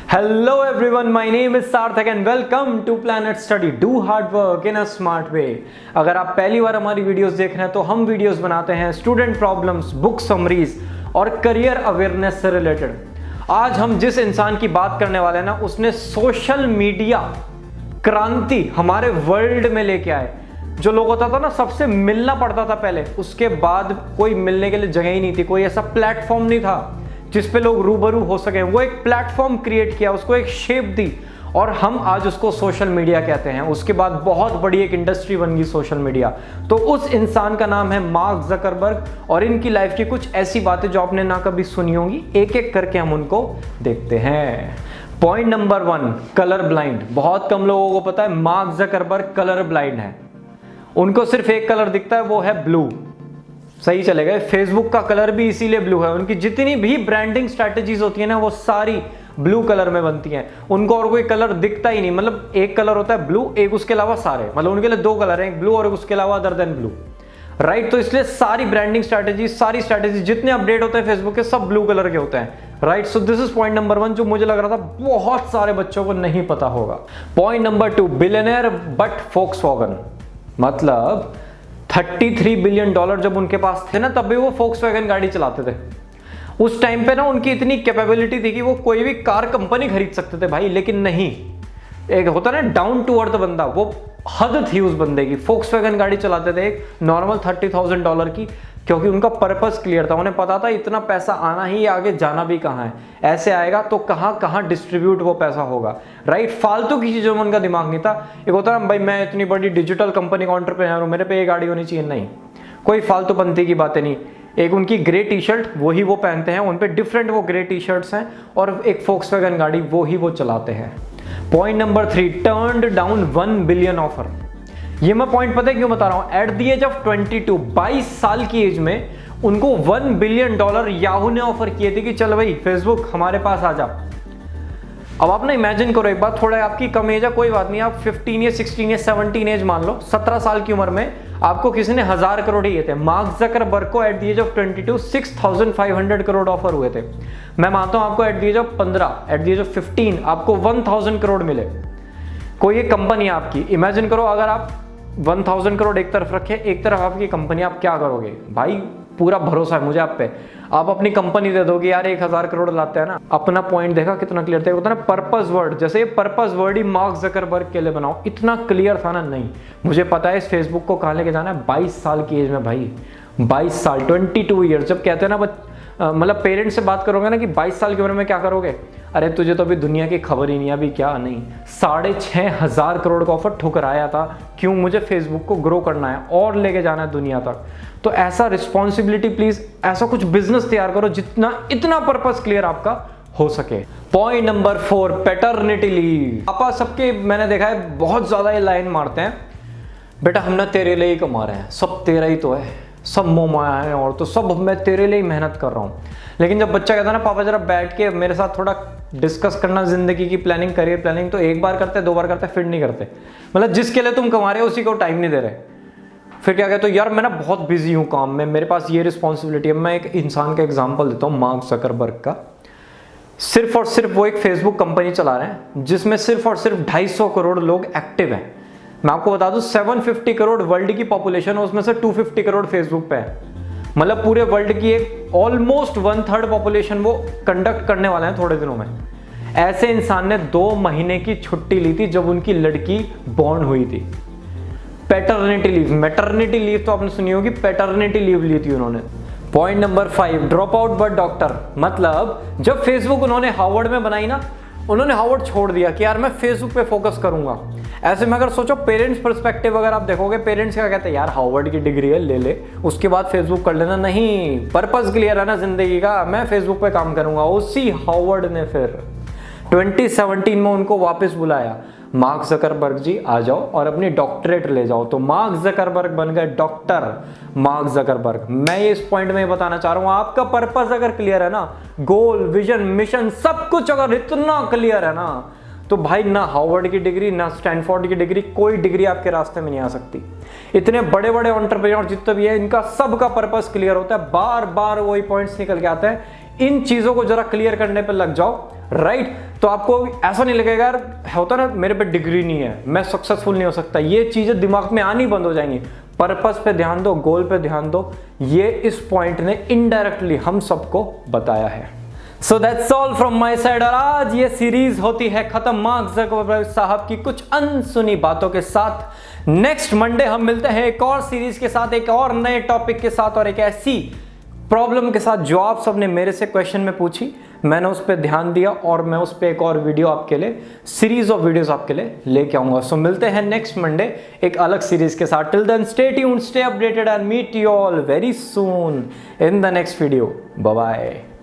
Hello everyone, my name is Sarthak and welcome to Planet Study. Do hard work in a smart way. अगर आप पहली बार हमारी videos देख रहे हैं तो हम वीडियोस बनाते हैं स्टूडेंट प्रॉब्लम्स, बुक समरीज और करियर अवेयरनेस से रिलेटेड। आज हम जिस इंसान की बात करने वाले हैं ना, उसने सोशल मीडिया क्रांति हमारे वर्ल्ड में लेके आए। जो लोग होता था ना, सबसे मिलना पड़ता था पहले, उसके बाद कोई मिलने के लिए जगह ही नहीं थी, कोई ऐसा प्लेटफॉर्म नहीं था जिस पे लोग रूबरू हो सके। वो एक प्लेटफॉर्म क्रिएट किया, उसको एक शेप दी और हम आज उसको सोशल मीडिया कहते हैं। उसके बाद बहुत बड़ी एक इंडस्ट्री बन गई सोशल मीडिया। तो उस इंसान का नाम है मार्क ज़करबर्ग और इनकी लाइफ की कुछ ऐसी बातें जो आपने ना कभी सुनी होंगी, एक एक करके हम उनको देखते हैं। Point number 1, colour blind. बहुत कम लोगों को पता है मार्क ज़करबर्ग कलर ब्लाइंड है। उनको सिर्फ एक कलर दिखता है, वो है ब्लू। सही चले गए। फेसबुक का कलर भी इसीलिए ब्लू है। उनकी जितनी भी ब्रांडिंग स्ट्रैटेजीज होती है ना, वो सारी ब्लू कलर में बनती हैं। उनको और कोई कलर दिखता ही नहीं। मतलब एक कलर होता है ब्लू, एक उसके अलावा सारे, मतलब उनके लिए 2 कलर हैं, एक ब्लू और उसके अलावा अदर देन ब्लू, राइट। तो इसलिए सारी ब्रांडिंग स्ट्रैटेजी, सारी स्ट्रैटेजी जितने अपडेट होते हैं फेसबुक के, सब ब्लू कलर के होते हैं, right. So this is point number 1, जो मुझे लग रहा था बहुत सारे बच्चों को नहीं पता होगा। Point number 2, billionaire but Volkswagen. मतलब 33 बिलियन डॉलर जब उनके पास थे ना, तब भी वो फोक्सवैगन गाड़ी चलाते थे। उस टाइम पे ना उनकी इतनी कैपेबिलिटी थी कि वो कोई भी कार कंपनी खरीद सकते थे भाई, लेकिन नहीं। एक होता ना डाउन टू अर्थ बंदा, वो हद थी उस बंदे की। फोक्सवैगन गाड़ी चलाते थे एक नॉर्मल $30,000 की, क्योंकि उनका पर्पस क्लियर था। उन्हें पता था इतना पैसा आना ही, आगे जाना भी कहाँ है। ऐसे आएगा तो कहाँ कहाँ डिस्ट्रीब्यूट वो पैसा होगा, राइट। फालतू की चीज़ों में उनका दिमाग नहीं था। एक होता ना भाई, मैं इतनी बड़ी डिजिटल कंपनी का एंटरप्रेन्योर हूँ, मेरे पे ये गाड़ी होनी चाहिए, नहीं, कोई फालतू पंथी की बातें नहीं। एक उनकी ग्रे टी शर्ट, वही वो पहनते हैं, उन पे डिफरेंट वो ग्रे टी शर्ट्स हैं, और एक फोक्सवैगन गाड़ी वो ही वो चलाते हैं। Point number 3, turned down 1 billion offer. ये मैं पॉइंट पता है क्यों बता रहा हूं। एट द एज ऑफ 22 साल की एज में उनको $1 बिलियन याहू ने ऑफर किए थे कि चल भाई फेसबुक हमारे पास आ जा। अब आप ना इमेजिन करो एक बात, थोड़ा आपकी कम एज है, कोई बात नहीं, आप 15 या 16 या 17 एज मान लो, 17 साल की उम्र में आपको किसी ने 1000 करोड़ दिए थे। मार्क ज़करबर्ग को at the age of 22 6,500 crore offer हुए थे। मैं मानता हूं आपको at the age of 15, at the age of 15 आपको 1000 करोड़ मिले। कोई एक कंपनी आपकी, इमेजिन करो अगर आप 1000 करोड़ एक तरफ रखे, एक तरफ आपकी कंपनी, आप क्या करोगे भाई? पूरा भरोसा है मुझे आप पे, आप अपनी कंपनी दे दोगे यार 1000 करोड़ लाते हैं ना। अपना पॉइंट देखा कितना क्लियर था। होता ना पर्पस वर्ड, जैसे ये पर्पस वर्ड ही मार्क ज़करबर्ग के लिए बनाओ, इतना क्लियर था ना। नहीं, मुझे पता है इस फेसबुक को कहाँ लेके जाना है। 22 साल की एज में भाई, 22 साल, 22 ईयर्स। जब कहते हैं ना मतलब पेरेंट्स से बात करोगे ना कि 22 साल की उम्र में क्या करोगे, अरे तुझे तो अभी दुनिया की खबर ही नहीं है, अभी क्या नहीं। 6,500 करोड़ का ऑफर ठुकराया था। क्यों? मुझे फेसबुक को ग्रो करना है और लेके जाना है दुनिया तक। तो ऐसा रिस्पॉन्सिबिलिटी, प्लीज ऐसा कुछ बिजनेस तैयार करो जितना इतना पर्पस क्लियर आपका हो सके। Point number 4, paternity leave. पापा सबके मैंने देखा है बहुत ज्यादा ये लाइन मारते हैं, बेटा हम ना तेरे लिए ही कमा रहे हैं, सब तेरा ही तो है, सब मोह माया है, और तो सब मैं तेरे लिए ही मेहनत कर रहा हूँ। लेकिन जब बच्चा कहता है ना पापा जरा बैठ के मेरे साथ थोड़ा डिस्कस करना जिंदगी की प्लानिंग, करियर प्लानिंग, तो एक बार करते, 2 बार करते, फिर नहीं करते। मतलब जिसके लिए तुम कमा रहे हो उसी को टाइम नहीं दे रहे। फिर क्या कहते हो, यार मैं ना बहुत बिजी हूँ काम में, मेरे पास ये रिस्पॉन्सिबिलिटी है। मैं एक इंसान का एग्जाम्पल देता हूँ, मार्क ज़करबर्ग का। सिर्फ और सिर्फ वो एक फेसबुक कंपनी चला रहे हैं जिसमें सिर्फ और सिर्फ 250 करोड़ लोग एक्टिव हैं। मैं आपको बता दूं 750 करोड़ वर्ल्ड की पॉपुलेशन है, उसमें से 250 करोड़ फेसबुक पे है। मतलब पूरे वर्ल्ड की एक ऑलमोस्ट 1/3 पॉपुलेशन वो कंडक्ट करने वाले हैं थोड़े दिनों में। ऐसे इंसान ने 2 महीने की छुट्टी ली थी जब उनकी लड़की बॉर्न हुई थी। पैटर्निटी लीव, मैटर्निटी लीव तो आपने सुनी होगी, पैटर्निटी लीव ली थी उन्होंने। Point number 5, drop out but doctor. मतलब जब फेसबुक उन्होंने हार्वर्ड में बनाई ना, उन्होंने हार्वर्ड छोड़ दिया कि यार मैं फेसबुक पे फोकस करूंगा। ऐसे में अगर सोचो पेरेंट्स पर्सपेक्टिव, अगर आप देखोगे पेरेंट्स क्या कहते हैं, यार हार्वर्ड की डिग्री है ले ले, उसके बाद फेसबुक कर लेना। नहीं, पर्पस क्लियर है ना जिंदगी का, मैं फेसबुक पे काम करूंगा। उसी हार्वर्ड ने फिर 2017 में उनको वापस बुलाया, मार्क ज़करबर्ग जी आ जाओ और अपनी डॉक्टरेट ले जाओ। तो मार्क ज़करबर्ग बन गए डॉक्टर मार्क ज़करबर्ग। मैं ये इस पॉइंट में बताना चाह रहा हूं, आपका पर्पस अगर क्लियर है ना, गोल, विजन, मिशन, सब कुछ अगर इतना क्लियर है ना, तो भाई ना हार्वर्ड की डिग्री, ना स्टैनफोर्ड की डिग्री, कोई डिग्री आपके रास्ते में नहीं आ सकती। इतने बड़े बड़े एंटरप्रेन्योर जितने भी है, इनका सबका पर्पस क्लियर होता है। बार बार वही पॉइंट्स निकल के आते हैं। इन चीजों को जरा क्लियर करने पर लग जाओ, राइट। तो तो आपको ऐसा नहीं लगेगा यार, होता ना मेरे पे डिग्री नहीं है, मैं सक्सेसफुल नहीं हो सकता, ये चीजें दिमाग में आनी बंद हो जाएंगी। पर्पस पे ध्यान दो, गोल पे ध्यान दो, ये इस पॉइंट ने इनडायरेक्टली हम सबको बताया है। So that's all from my side. और आज ये सीरीज होती है खत्म मार्क ज़करबर्ग साहब की कुछ अनसुनी बातों के साथ। नेक्स्ट मंडे हम मिलते हैं एक और सीरीज के साथ, एक और नए टॉपिक के साथ और एक ऐसी प्रॉब्लम के साथ जो आप सबने मेरे से क्वेश्चन में पूछी, मैंने उस पर ध्यान दिया और मैं उस पर एक और वीडियो आपके लिए, सीरीज ऑफ वीडियोस आपके लिए लेके आऊंगा। सो मिलते हैं नेक्स्ट मंडे एक अलग सीरीज के साथ। Till then stay tuned, stay updated and meet you all very soon in the next video. Bye bye.